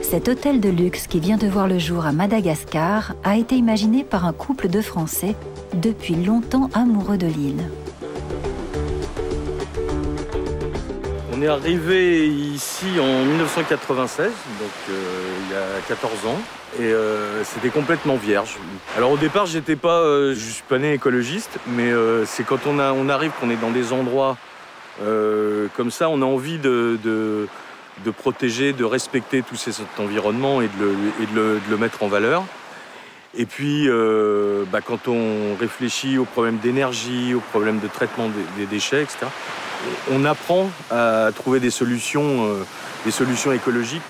Cet hôtel de luxe qui vient de voir le jour à Madagascar a été imaginé par un couple de Français depuis longtemps amoureux de l'île. On est arrivé ici en 1996, donc il y a 14 ans, et c'était complètement vierge. Alors au départ, je suis pas né écologiste, mais c'est quand on arrive, qu'on est dans des endroits comme ça, on a envie de protéger, de respecter tout cet environnement et de le mettre en valeur. Et puis, quand on réfléchit aux problèmes d'énergie, aux problèmes de traitement des déchets, etc., on apprend à trouver des solutions écologiques.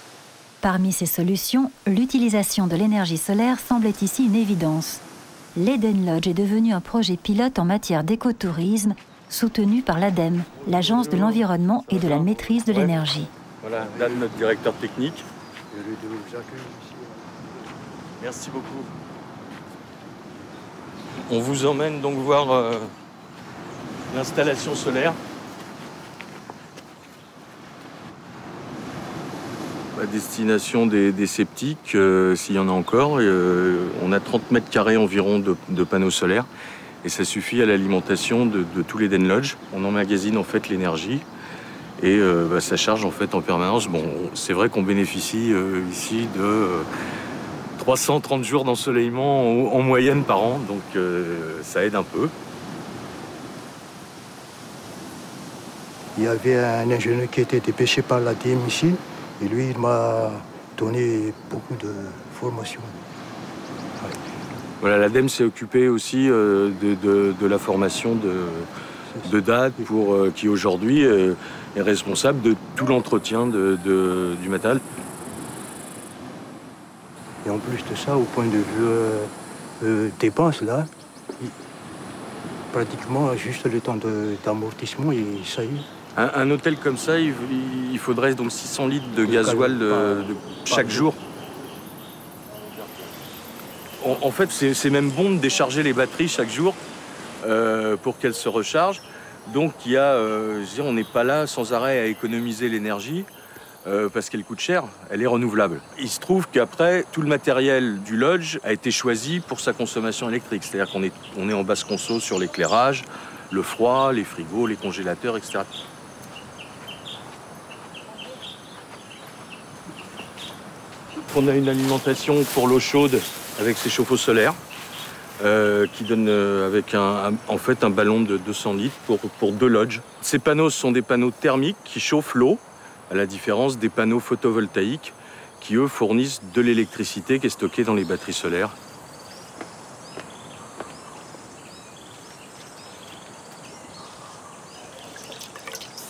Parmi ces solutions, l'utilisation de l'énergie solaire semble être ici une évidence. L'Eden Lodge est devenu un projet pilote en matière d'écotourisme, soutenu par l'ADEME, l'Agence de l'environnement et de la maîtrise de l'énergie. Voilà, Dan, notre directeur technique. Merci beaucoup. On vous emmène donc voir l'installation solaire. À destination des sceptiques, s'il y en a encore, on a 30 mètres carrés environ de panneaux solaires et ça suffit à l'alimentation de tous les Den Lodge. On emmagasine en fait l'énergie et ça charge en fait en permanence. Bon, c'est vrai qu'on bénéficie ici de 330 jours d'ensoleillement en moyenne par an, donc ça aide un peu. Il y avait un ingénieur qui était dépêché par l'ADEME ici. Et lui, il m'a donné beaucoup de formations. Ouais. Voilà, l'ADEME s'est occupé aussi de la formation de DAD, qui aujourd'hui est responsable de tout l'entretien du matériel. Et en plus de ça, au point de vue dépenses, là, pratiquement juste le temps d'amortissement, et ça y est. Un hôtel comme ça, il faudrait donc 600 litres de gasoil chaque jour. En fait, c'est même bon de décharger les batteries chaque jour pour qu'elles se rechargent. Donc, on n'est pas là sans arrêt à économiser l'énergie parce qu'elle coûte cher, elle est renouvelable. Il se trouve qu'après, tout le matériel du lodge a été choisi pour sa consommation électrique. C'est-à-dire qu'on est en basse conso sur l'éclairage, le froid, les frigos, les congélateurs, etc. On a une alimentation pour l'eau chaude avec ces chauffe-eau solaires qui donne avec en fait un ballon de 200 litres pour 2 lodges. Ces panneaux sont des panneaux thermiques qui chauffent l'eau, à la différence des panneaux photovoltaïques qui, eux, fournissent de l'électricité qui est stockée dans les batteries solaires.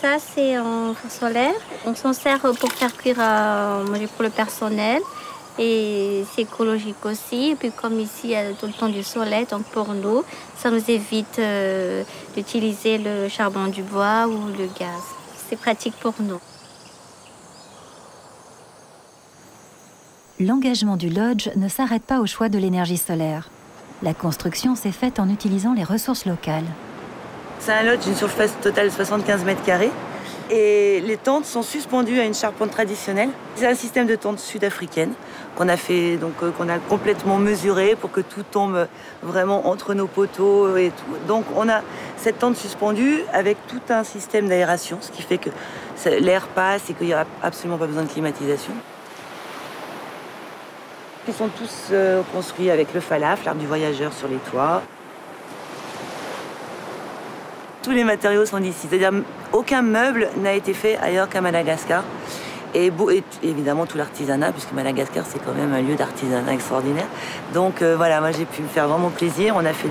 Ça, c'est en four solaire. On s'en sert pour faire cuire à manger pour le personnel. Et c'est écologique aussi. Et puis comme ici, il y a tout le temps du soleil, donc pour nous, ça nous évite d'utiliser le charbon du bois ou le gaz. C'est pratique pour nous. L'engagement du lodge ne s'arrête pas au choix de l'énergie solaire. La construction s'est faite en utilisant les ressources locales. C'est un lodge d'une surface totale de 75 mètres carrés. Et les tentes sont suspendues à une charpente traditionnelle. C'est un système de tentes sud-africaines qu'on a fait, donc qu'on a complètement mesuré pour que tout tombe vraiment entre nos poteaux et tout. Donc on a cette tente suspendue avec tout un système d'aération, ce qui fait que l'air passe et qu'il n'y a absolument pas besoin de climatisation. Ils sont tous construits avec le falaf, l'arbre du voyageur sur les toits. Tous les matériaux sont d'ici, c'est-à-dire aucun meuble n'a été fait ailleurs qu'à Madagascar. Et évidemment tout l'artisanat, puisque Madagascar c'est quand même un lieu d'artisanat extraordinaire. Donc voilà, moi j'ai pu me faire vraiment plaisir. On a fait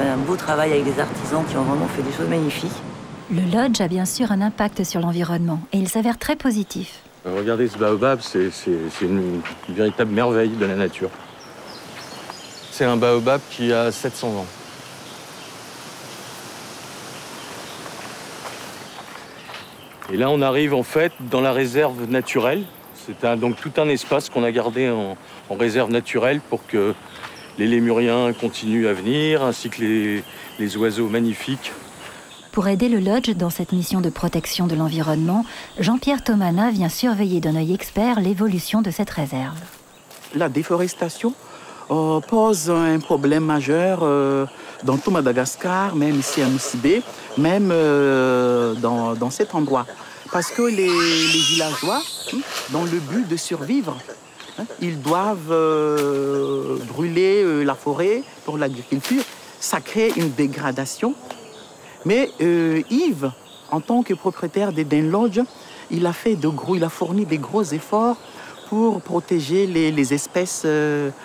un beau travail avec des artisans qui ont vraiment fait des choses magnifiques. Le lodge a bien sûr un impact sur l'environnement et il s'avère très positif. Regardez ce baobab, c'est une véritable merveille de la nature. C'est un baobab qui a 700 ans. Et là, on arrive en fait dans la réserve naturelle. C'est donc tout un espace qu'on a gardé en réserve naturelle pour que les lémuriens continuent à venir, ainsi que les oiseaux magnifiques. Pour aider le lodge dans cette mission de protection de l'environnement, Jean-Pierre Tomana vient surveiller d'un œil expert l'évolution de cette réserve. La déforestation pose un problème majeur dans tout Madagascar, même ici à Nossi-Bé, même dans cet endroit. Parce que les villageois, dans le but de survivre, ils doivent brûler la forêt pour l'agriculture. Ça crée une dégradation. Mais Yves, en tant que propriétaire d'Eden Lodge, il a fourni des gros efforts pour protéger les espèces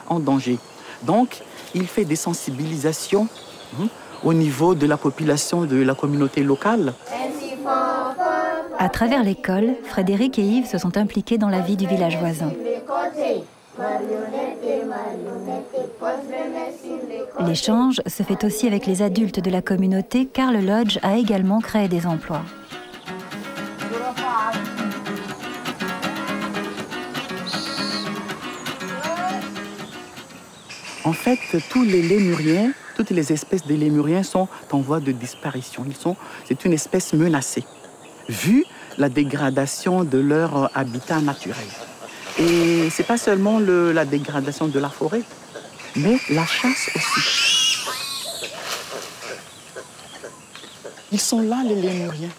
en danger. Donc, il fait des sensibilisations au niveau de la population, de la communauté locale. À travers l'école, Frédéric et Yves se sont impliqués dans la vie du village voisin. L'échange se fait aussi avec les adultes de la communauté car le lodge a également créé des emplois. En fait, tous les lémuriens, toutes les espèces de lémuriens sont en voie de disparition. C'est une espèce menacée, vu la dégradation de leur habitat naturel. Et ce n'est pas seulement la dégradation de la forêt, mais la chasse aussi. Ils sont là, les lémuriens.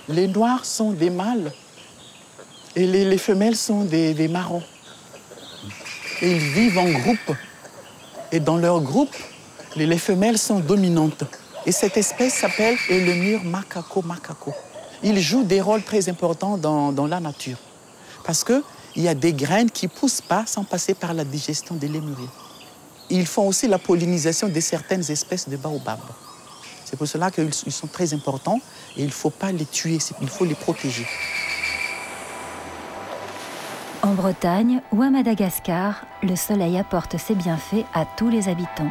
Les noirs sont des mâles et les femelles sont des marrons. Et ils vivent en groupe. Et dans leur groupe, les femelles sont dominantes. Et cette espèce s'appelle le lémur macaco. Ils jouent des rôles très importants dans la nature. Parce qu'il y a des graines qui ne poussent pas sans passer par la digestion des lémuriens. Ils font aussi la pollinisation de certaines espèces de baobabs. C'est pour cela qu'ils sont très importants et il ne faut pas les tuer, il faut les protéger. En Bretagne ou à Madagascar, le soleil apporte ses bienfaits à tous les habitants.